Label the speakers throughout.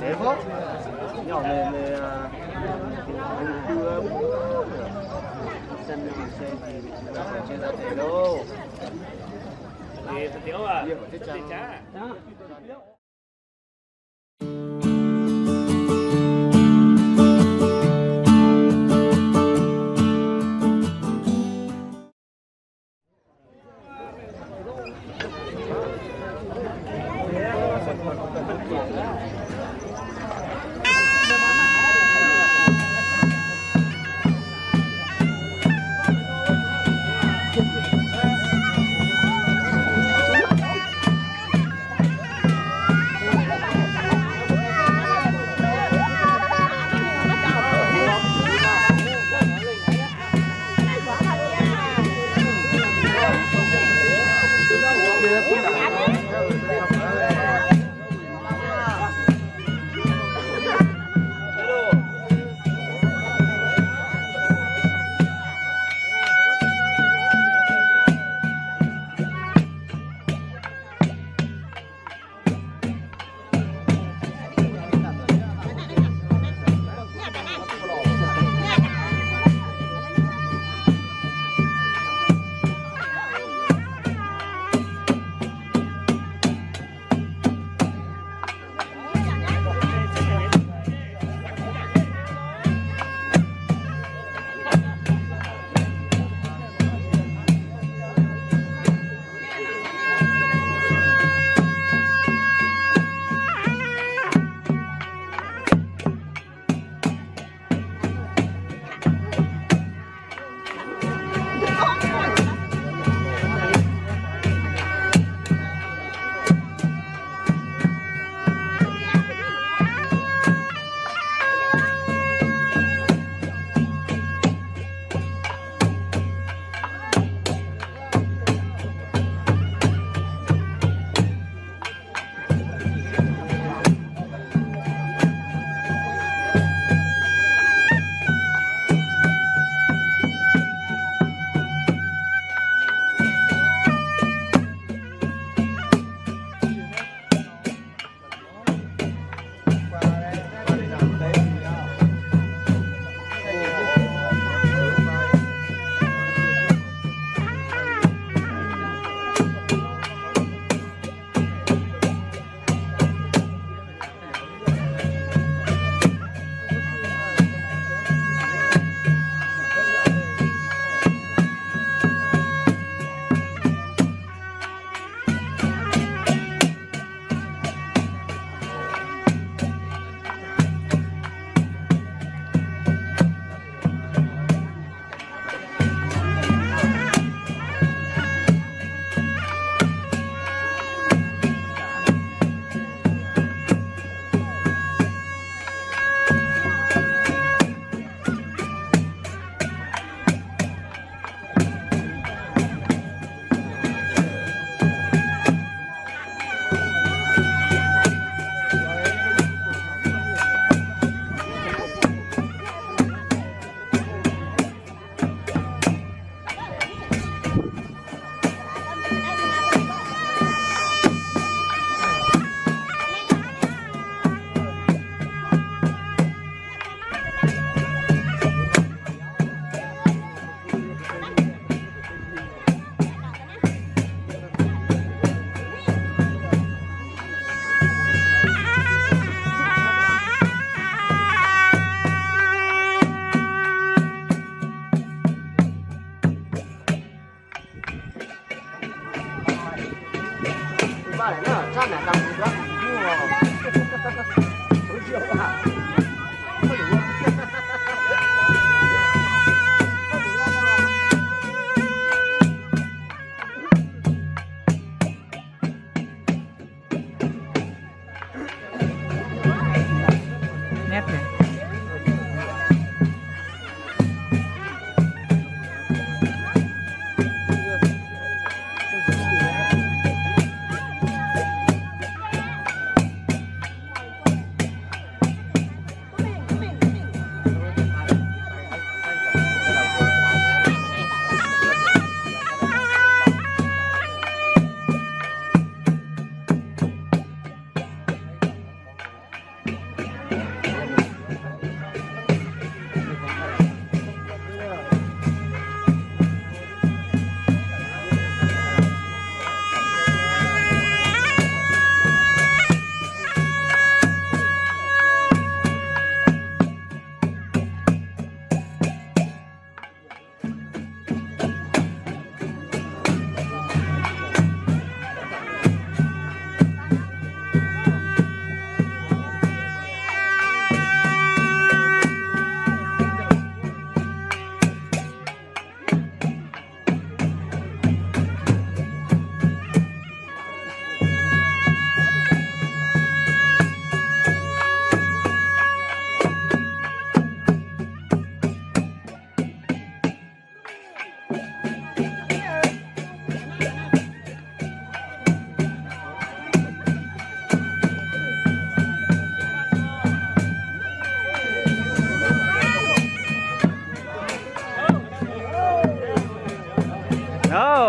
Speaker 1: Dễ phốt nhỏ về sân xe thì chơi ra thế đâu thì thiếu à chả โอ้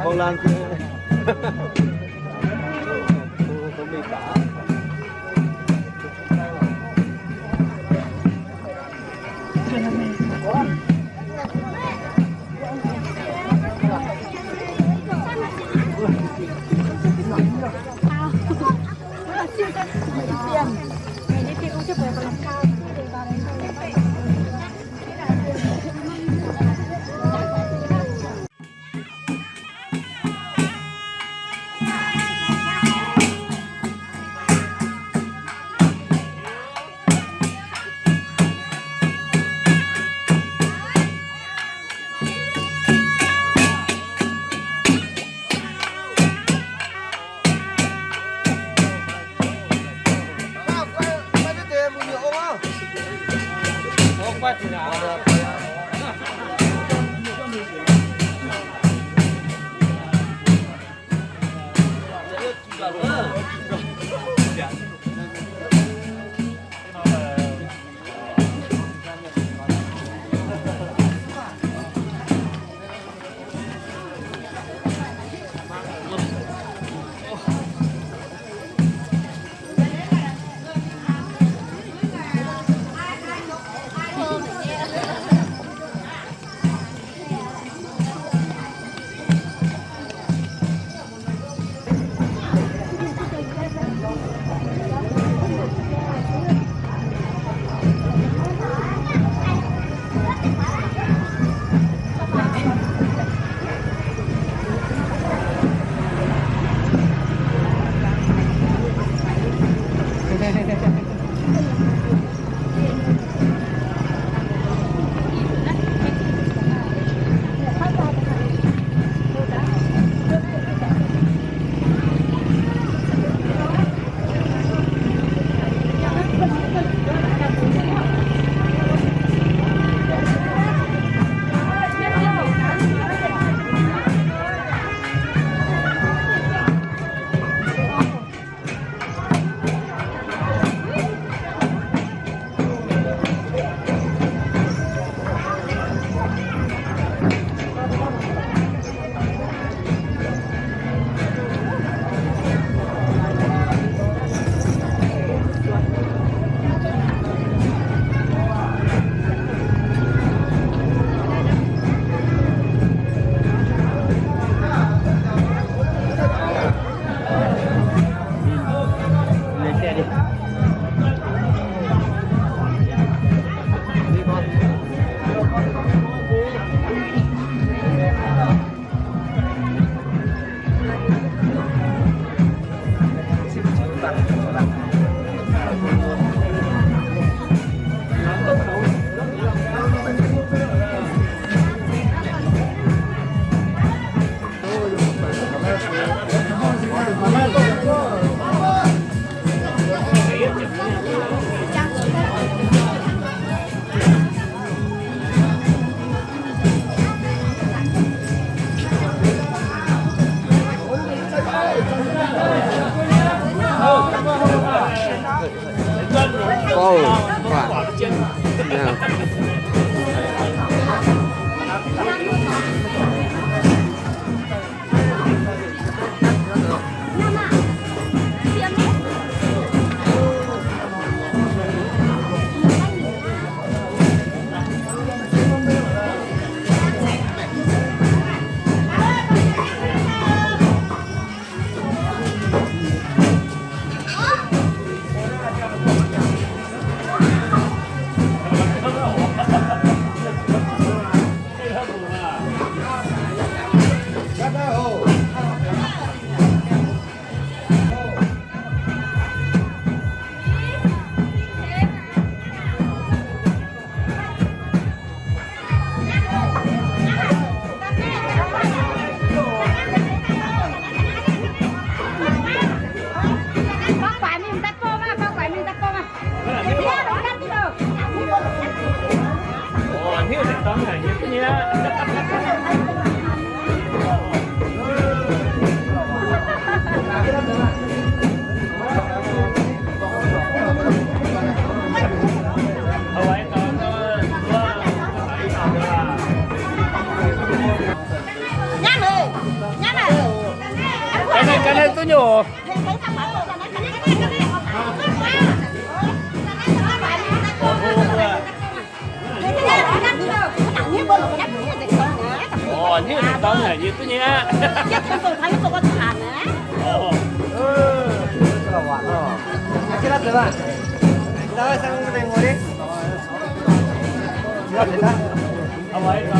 Speaker 2: con lan kia
Speaker 1: tóm là nhất nhá. Cái này tôi nhổ. Ồ, như là tóm là như tôi nhá.
Speaker 2: rất là hoạn rồi. Cái lát rồi bạn. Đó sang bên này ngồi đi. Rất là
Speaker 1: Ông ấy có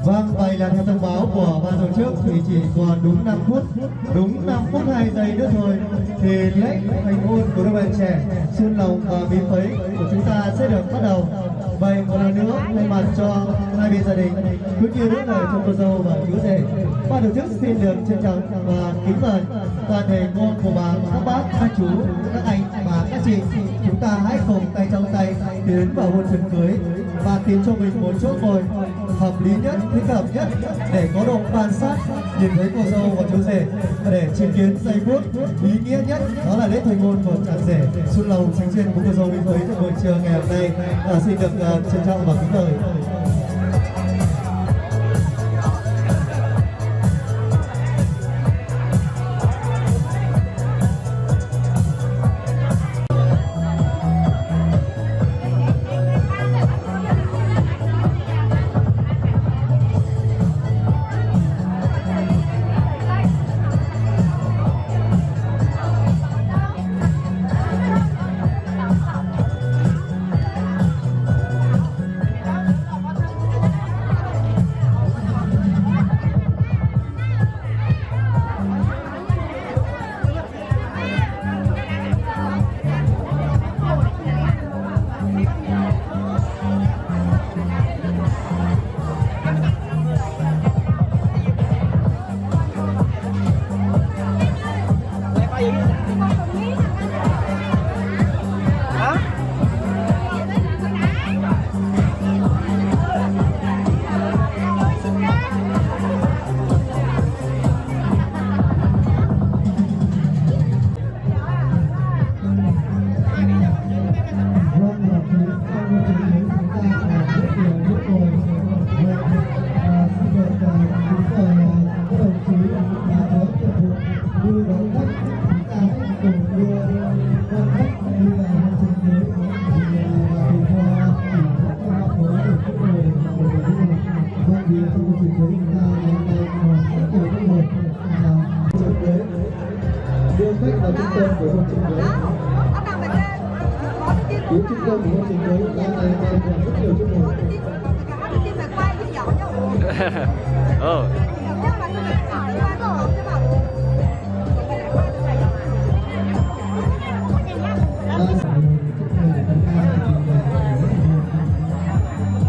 Speaker 3: Vâng, vậy là theo thông báo của ban tổ chức thì chỉ còn đúng 5 phút, đúng 5 phút 2 giây nữa thôi thì lễ thành hôn của đôi bạn trẻ Xuân Lộc và Bí Phấy của chúng ta sẽ được bắt đầu. Vậy một lần nữa thay mặt cho hai bên gia đình cũng như những lời cho cô dâu và chú rể, ban tổ chức xin được trân trọng và kính mời toàn thể cô bà, các bác, các chú, các anh và các chị, chúng ta hãy cùng tay trong tay tiến vào hôn phần cưới và tìm cho mình một chỗ ngồi hợp lý nhất, thích hợp nhất để có độ quan sát nhìn thấy cô dâu và chú rể và để chứng kiến giây phút ý nghĩa nhất, đó là lễ thành hôn của chàng rể Xuân Lộc Tránh Duyên của cô dâu Bí Phấy trong buổi chiều ngày hôm nay. Xin được trân trọng và kính mời. đưa khách vào trung tâm của công trình mới. Phía trung tâm của công trình mới đã ngày mai còn rất nhiều chương trình.
Speaker 1: Ờ.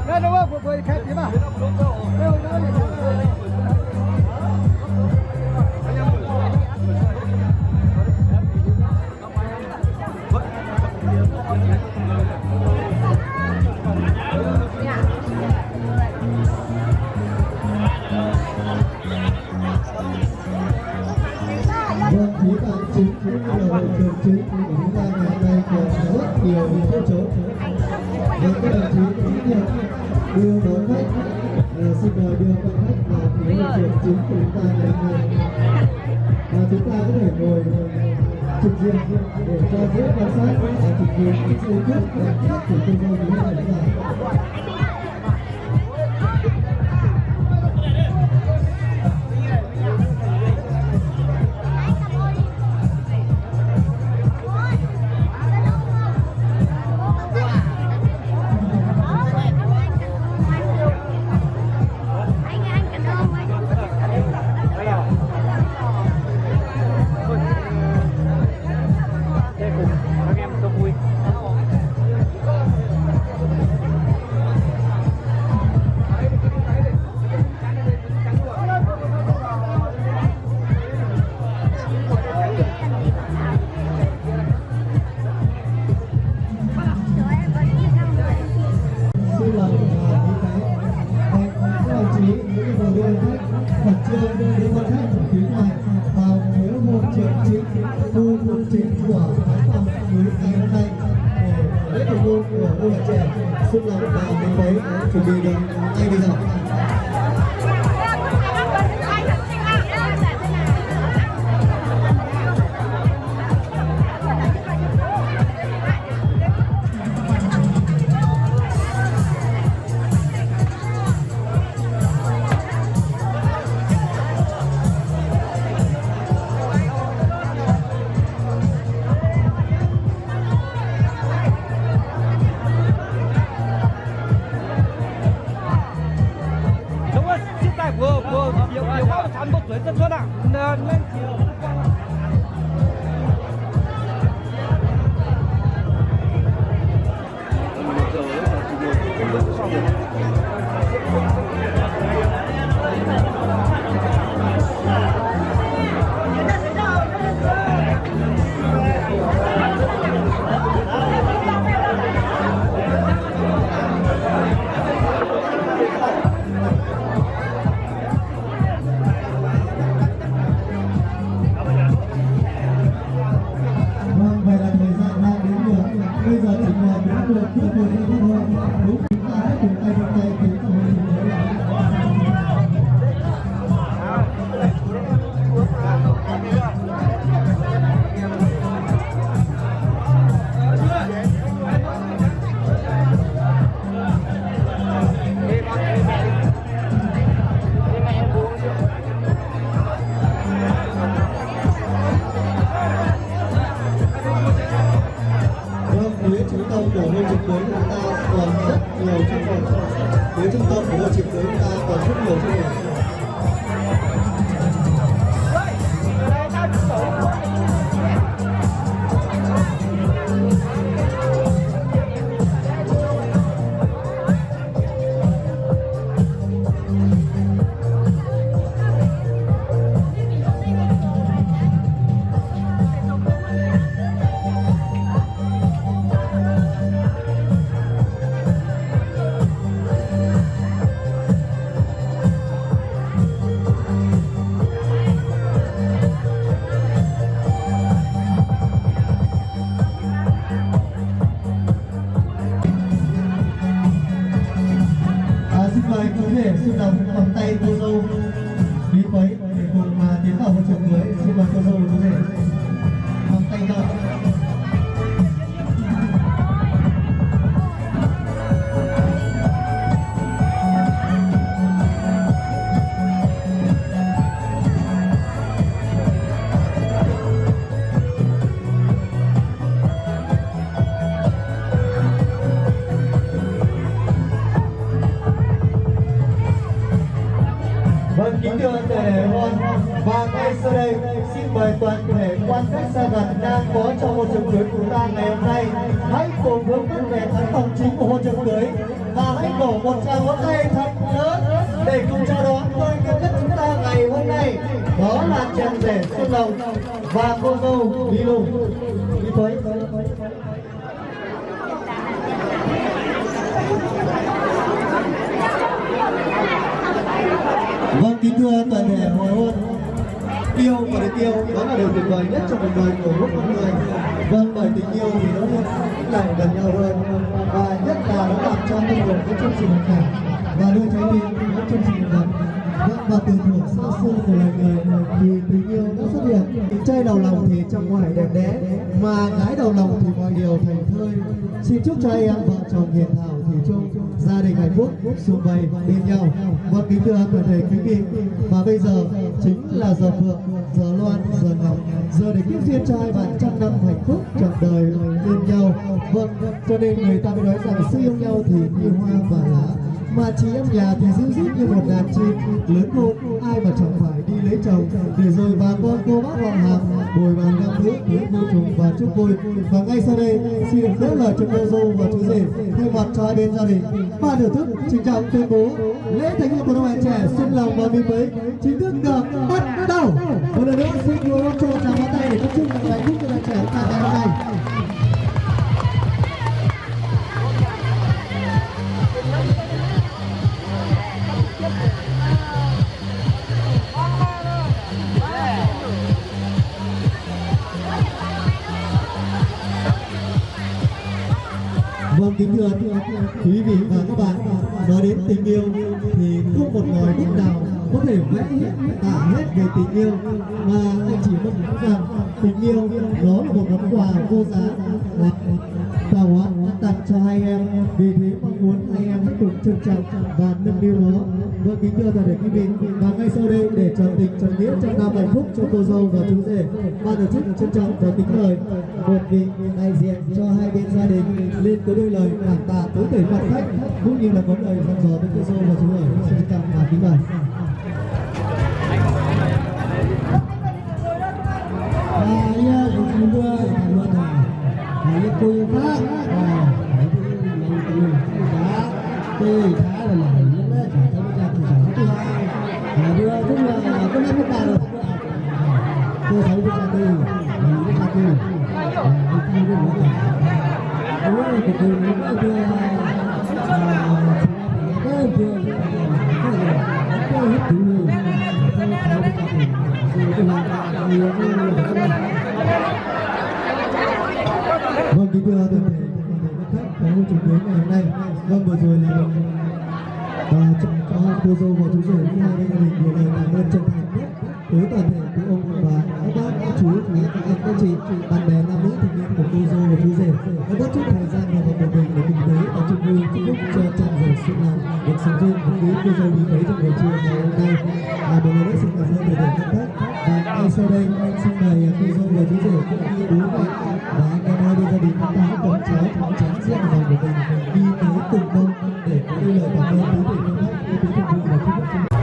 Speaker 2: Đây đúng không? Vừa khách thế mà.
Speaker 3: Vâng, phía bạn chính cũng như là hội trường chính của chúng ta ngày hôm nay còn rất nhiều chỗ trống. Và các đồng chí cũng nhận đưa đón khách, xin mời đưa các khách vào phía hội trường chính của chúng ta ngày hôm nay. Và chúng ta có thể ngồi trực diện để cho dễ quan sát và trực diện những giây phút và khách của cô dâu như thế này. Xúc lòng vào mình thấy chuẩn bị được ngay bây giờ. Xin đồng cầm tay cô dâu đi quấy để cùng tiến vào hội trường cưới. Xin mời cô dâu có thể cầm tay nhau. toàn thể quan khách xa gần đang có trong hội trường cưới của chúng ta ngày hôm nay, hãy cùng hướng mắt về khán phòng chính của hội trường cưới và hãy đổ một tràng vỗ tay thật lớn để cùng chào đón tôi yêu nhất chúng ta ngày hôm nay, đó là chàng rể Xuân Lộc và cô dâu Lý Lù. Đi tới. Vâng, kính thưa toàn thể hồi hôn, yêu và được yêu đó là điều tuyệt vời nhất trong cuộc đời của mỗi con người. Vâng, bởi tình yêu thì nó lại gần nhau hơn, và nhất là nó làm cho tâm hồn cái chương trình cả và đôi trái tim có chương trình gần. Vâng, và từ thuở xa xưa của loài người thì tình yêu đã xuất hiện. Trai đầu lòng thì trong ngoài đẹp đẽ, mà gái đầu lòng thì mọi điều thành thơi. Xin chúc cho anh em vợ chồng hiền thảo thủy chung, gia đình hạnh phúc, sum vầy bên nhau. Vâng, kính thưa toàn thể quý vị, và bây giờ chính là giờ phượng, giờ loan, giờ ngọc, giờ để tiếp duyên cho hai bạn trăm năm hạnh phúc trọn đời bên nhau. Vâng, cho nên người ta mới nói rằng sự yêu nhau thì như hoa và lá, mà chị em nhà thì dữ dít như một đàn chim. Lớn khôn ai mà chẳng phải đi lấy chồng, để rồi bà con cô bác họ hàng bồi bàn nam nữ cưới vui trùng và chúc vui. Và ngay sau đây xin được đỡ lời cho cô dâu và chú rể thay mặt cho hai bên gia đình ban thưởng thức trịnh trọng tuyên bố lễ thành hôn của đôi bạn trẻ Xuân Lộc và Minh Mới chính thức được bắt đầu. Một lần nữa xin cô cho một tràng pháo tay để chúc mừng hạnh phúc cho bạn trẻ tại ngày hôm nay. Vâng, kính thưa quý vị và các bạn, nói đến tình yêu thì không một ngòi bút nào có thể vẽ hết tả hết về tình yêu, mà anh chỉ muốn nói rằng tình yêu đó là một món quà vô giá tạo hóa tặng cho hai em. Vì thế mong muốn hai em hãy cùng trân trọng và nâng niu nó. Vâng, kính thưa toàn thể quý vị, và ngay sau đây để tròn tình tròn nghĩa trăm năm hạnh phúc cho cô dâu và chú rể, ban tổ chức trân trọng và kính mời một vị đại diện cho hai bên gia đình lên có đôi lời cảm tạ tới tể mặt khách, cũng như là có lời dặn dò tới cô dâu và chú rể. Xin trân trọng và kính mời.
Speaker 2: Cô yêu khác tôi khá là lành lắm đấy, chả thấy bây giờ tôi chẳng thấy thứ hai vừa cũng là có 50 bà rồi tôi thấy bây giờ tôi mình biết là tôi không biết nói cả đúng rồi của tôi nó vừa tôi hết thứ người tôi thấy bây giờ tôi làm nhiều
Speaker 3: Vâng, kính thưa toàn thể khách có hội trường cưới ngày hôm nay. Vâng, vừa rồi là cho cô dâu và chú rể với hai bên gia đình gửi lời cảm ơn chân thành nhất tới toàn thể quý ông và các bác, các chú, các anh, các chị, bạn bè nam nữ thành viên của cô dâu và chú rể đã bất chút thời gian và một mình để cùng tới và chung vui chúc phúc cho chàng rể Xuân Lộc được sống duyên và cưới cô dâu Lý Mấy trong buổi trưa ngày hôm nay. Một lần nữa xin cảm ơn toàn thể khách khách. Và ngay sau đây xin mời cô dâu và chú rể cũng như bố mẹ và anh em hai bên gia đình chúng ta hãy cùng cháu tránh riêng vào của mình đi tới từng mông để có đôi lời cảm ơn tới vị khách, tới quý vị và chúc phúc.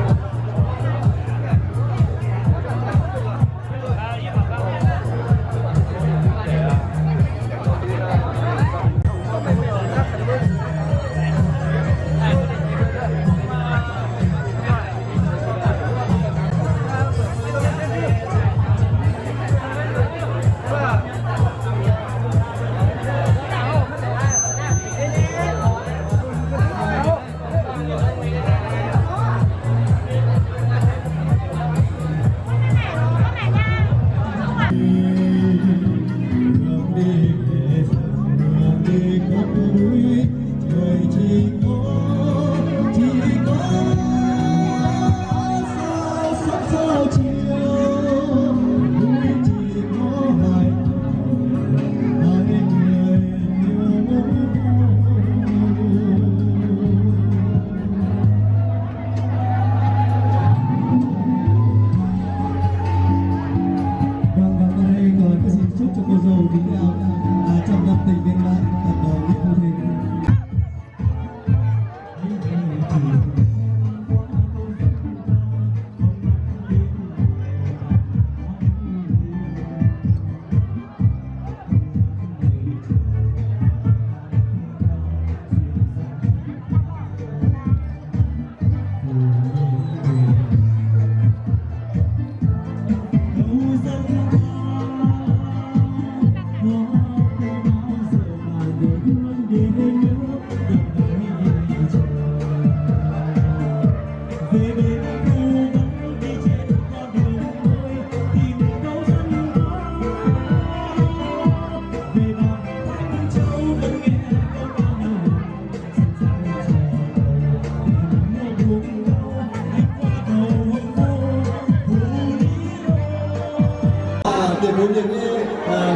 Speaker 2: để với những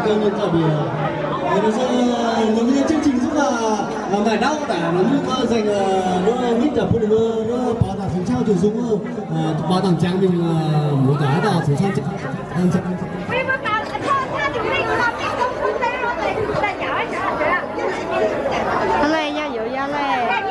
Speaker 2: cơ nhân trả biểu nó sẽ những cái chương trình rất là mải đau cả nó như có dành nó ít là phụ nữ nó bảo đảm sống sao chủ súng bảo đảm trang mình muốn cả vào sống sao chắc
Speaker 4: lên nha dụ ra lên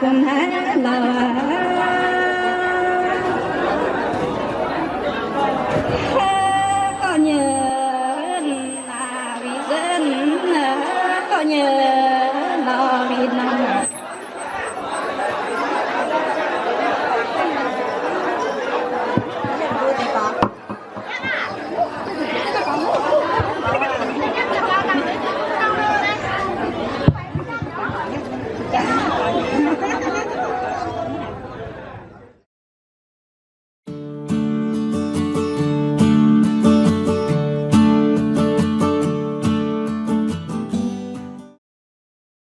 Speaker 5: con hát là